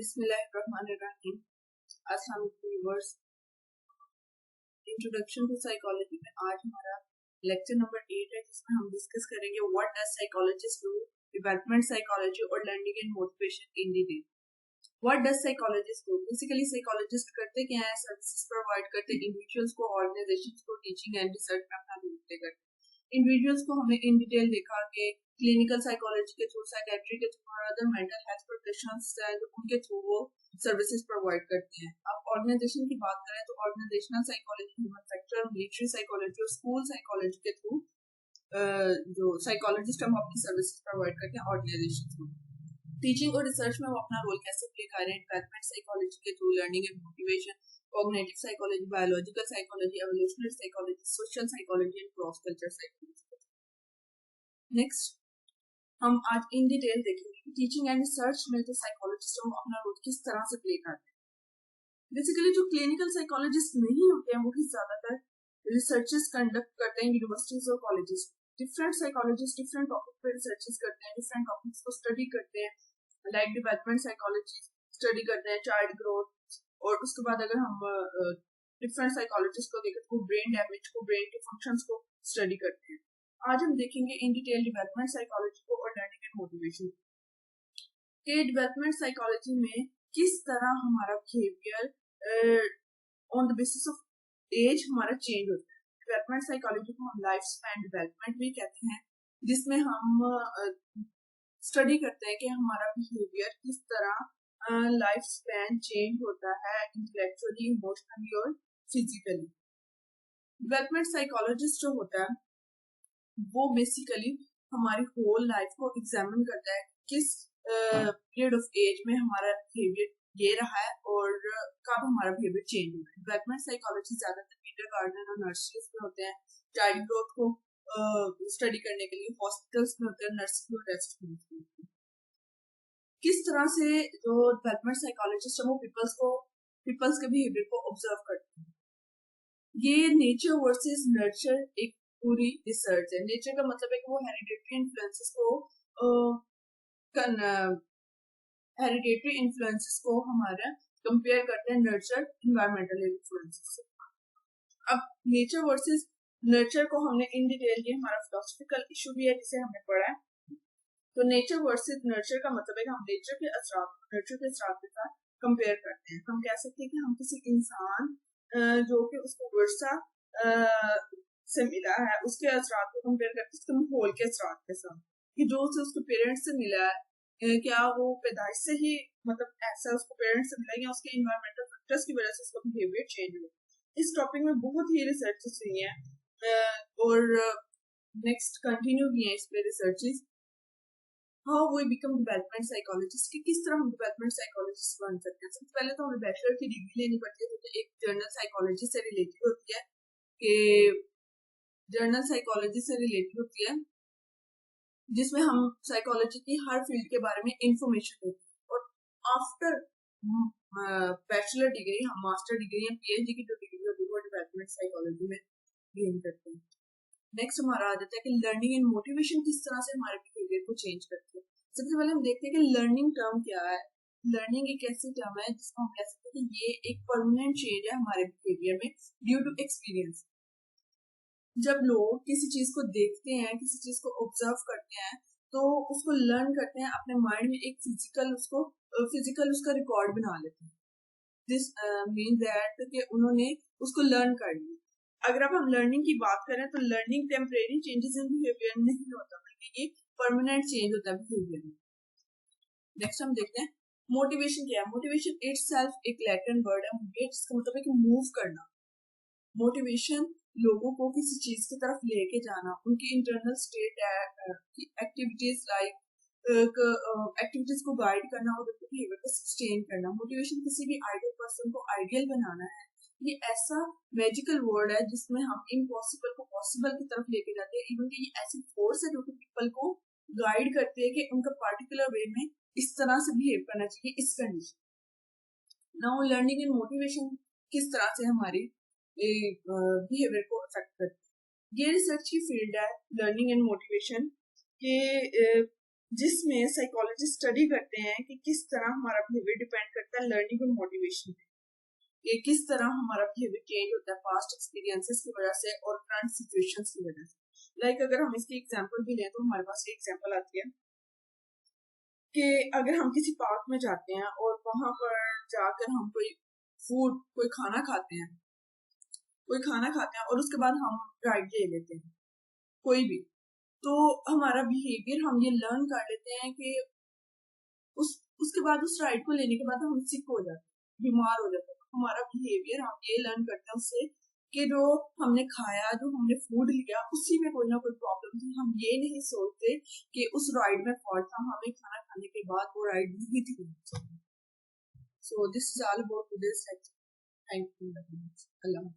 बिस्मिल्लाहिर्रहमानिर्रहीम। अस्सलाम वालेकुम व्यूअर्स। इंट्रोडक्शन टू साइकोलॉजी में आज हमारा लेक्चर नंबर 8 है, जिसमें हम डिस्कस करेंगे what does psychologist do, development psychology और learning and motivation in detail. What does psychologist do, basically psychologist करते क्या है? सर्विसेज प्रोवाइड करते हैं इंडिविजुअल्स को, ऑर्गेनाइजेशंस को, टीचिंग एंड रिसर्च में अपना रोल प्ले करते हैं। इंडिविजुअल्स को हमने इन डिटेल देखा कि क्लिनिकल साइकोलॉजी के थ्रू, साइकेट्री के थ्रू और अदर मेंटल हेल्थ प्रोफेशनल्स हैं जो उनके थ्रू वो सर्विसेज प्रोवाइड करते हैं। अब ऑर्गेनाइजेशन की बात करें तो organisational psychology, human factor, military psychology और स्कूल साइकोलॉजी के थ्रू जो साइकोलॉजिस्ट हम अपनी सर्विसेज प्रोवाइड करते हैं ऑर्गेनाइजेशन थ्रू। टीचिंग और रिसर्च में वो अपना रोल कैसे प्ले कर रहे हैं? डेवलपमेंट साइकोलॉजी के through, learning and motivation, cognitive psychology, biological psychology, evolutionary psychology, social psychology and cross culture psychology. Next हम आज इन डिटेल देखेंगे कि टीचिंग एंड रिसर्च में जो साइकोलॉजिस्ट हम अपना रोल किस तरह से प्ले करते हैं। बेसिकली जो क्लिनिकल साइकोलॉजिस्ट नहीं होते हैं वो ही ज्यादातर रिसर्चेस कंडक्ट करते हैं यूनिवर्सिटीज और colleges. Different psychologist different topic पे रिसर्चेस करते हैं, डिफरेंट टॉपिक्स को स्टडी करते हैं, लाइक डेवलपमेंट साइकोलॉजी स्टडी करते हैं, चाइल्ड ग्रोथ, और उसके बाद अगर हम डिफरेंट साइकोलॉजिस्ट को देखें तो ब्रेन डैमेज को, ब्रेन के फंक्शंस को स्टडी करते हैं। आज हम देखेंगे इन डिटेल डेवलपमेंट साइकोलॉजी को और लर्निंग एंड मोटिवेशन के। डेवलपमेंट साइकोलॉजी में किस तरह हमारा behaviour on the basis of age हमारा चेंज होता है। डेवलपमेंट साइकोलॉजी को हम लाइफ स्पैन डेवलपमेंट भी कहते हैं, जिसमें हम स्टडी करते हैं कि हमारा बिहेवियर किस तरह लाइफ स्पैन चेंज होता है इंटेलेक्चुअली, इमोशनली और फिजिकली। डेवलपमेंट साइकोलॉजिस्ट जो होता है वो बेसिकली हमारी होल लाइफ को एग्जामिन करता है, किस पीरियड ऑफ एज में हमारा बिहेवियर ये रहा है और कब हमारा बिहेवियर चेंज हुआ है। डेवलपमेंट साइकोलॉजी ज्यादातर किंडरगार्टन और नर्सरीज में होते हैं, चाइल्ड ग्रोथ को स्टडी करने के लिए हॉस्पिटल्स में होते हैं, नर्सिंग और रेस्ट होम्स में होते हैं। किस तरह से जो डेवलपमेंट साइकोलॉजिस्ट है वो पीपल्स के बिहेवियर को ऑब्जर्व करते हैं। ये नेचर वर्सेस नर्चर एक पूरी रिसर्च है। नेचर का मतलब है कि वो हेरिडेटरी इन्फ्लुएंसेस को हमारा कंपेयर करते हैं नर्चर इन्वायरमेंटल इन्फ्लुएंसेस से। अब नेचर वर्सेस नर्चर को हमने इन डिटेल, ये हमारा फिलोसफिकल इशू भी है जिसे हमने पढ़ा है। तो नेचर वर्सेस नर्चर का मतलब है कि हम नेचर के असरात के साथ कंपेयर करते हैं। हम कह सकते हैं कि हम किसी इंसान जो कि उसको वर्षा से मिला है उसके असरात को कंपेयर करते हैं उसके माहौल के असरात के साथ, कि जो उसे उसके पेरेंट्स से मिला है, क्या वो पैदाइश से ही मतलब ऐसा उसको पेरेंट्स से मिला या उसके इन्वायरमेंटल फैक्टर्स की वजह से उसका बिहेवियर चेंज हुआ। इस टॉपिक में बहुत ही रिसर्चेस हुई हैं और नेक्स्ट कंटिन्यू भी है इस पे researches. How we become development psychologist, कि किस तरह हम डेवलपमेंट साइकोलॉजिस्ट बन सकते हैं। सबसे पहले तो हमें बैचलर की डिग्री लेनी पड़ती है, जो एक जर्नल साइकोलॉजी से रिलेटेड होती है, कि जर्नल साइकोलॉजी से रिलेटेड होती है, जिसमें हम साइकोलॉजी की हर फील्ड के बारे में इंफॉर्मेशन देते हैं। और आफ्टर बैचलर डिग्री हम मास्टर डिग्री या पीएचडी की जो डिग्री होती है वो डेवलपमेंट साइकोलॉजी में गेन करते हैं। नेक्स्ट हमारा आ जाता है कि लर्निंग एंड मोटिवेशन किस तरह से हमारे बिहेवियर को चेंज करती है। सबसे पहले हम देखते हैं कि लर्निंग टर्म क्या है। लर्निंग एक ऐसी टर्म है जिसको हम कह सकते हैं कि ये एक परमानेंट चेंज है हमारे बिहेवियर में ड्यू टू एक्सपीरियंस। जब लोग किसी चीज को देखते हैं, किसी चीज को ऑब्जर्व करते हैं, तो उसको लर्न करते हैं, अपने माइंड में एक फिजिकल उसका रिकॉर्ड बना लेते हैं। दिस मीन दैट कि उन्होंने उसको लर्न कर लिया। अगर अब हम लर्निंग की बात करें तो learning temporary changes in behaviour नहीं होता, बल्कि ये परमानेंट चेंज होता है बिहेवियर में। नेक्स्ट हम देखते हैं मोटिवेशन क्या है। मोटिवेशन इटसेल्फ एक लैटिन वर्ड है, इसका मतलब है कि मूव करना। मोटिवेशन लोगों को किसी चीज की तरफ लेके जाना, उनकी internal state activities like activities को गाइड करना और उनके बिहेवियर को सस्टेन करना। मोटिवेशन किसी भी आइडियल पर्सन को आइडियल बनाना है। ये ऐसा मैजिकल वर्ड है जिसमें हम इम्पॉसिबल को पॉसिबल की तरफ लेके जाते हैं। इवन कि ये ऐसी फोर्स है जो कि पीपल को गाइड करती है कि उनका पार्टिकुलर वे में इस तरह से बिहेव करना चाहिए इस condition. Now learning and motivation किस तरह से हमारी बिहेवियर को अफेक्ट करती है। ये रिसर्च की फील्ड है लर्निंग एंड मोटिवेशन के। जिसमें साइकोलॉजिस्ट स्टडी करते हैं कि किस तरह हमारा बिहेवियर डिपेंड करता है लर्निंग और मोटिवेशन पे, कि किस तरह हमारा बिहेवियर चेंज होता है पास्ट एक्सपीरियंसेस की वजह से और करंट सिचुएशंस की वजह से। लाइक अगर हम इसकी एग्जांपल भी लें तो हमारे पास एक एग्जांपल आती है कि अगर हम किसी पार्क में जाते हैं और वहां पर जाकर हम कोई खाना खाते हैं और उसके बाद हम राइड ले लेते हैं कोई भी, तो हमारा बिहेवियर हम ये लर्न कर लेते हैं कि उसके बाद उस राइड को लेने के बाद हम सिक हो जाते हैं, बीमार हो जाते हैं। हमारा बिहेवियर हम ये लर्न करते हैं उससे कि जो हमने खाया, जो हमने फूड लिया, उसी में कोई ना कोई प्रॉब्लम थी। हम ये नहीं सोचते कि उस राइड में फॉल्ट था, हमें खाना खाने के बाद वो राइड नहीं थी। So this is all about today's lecture. Thank you. Allah.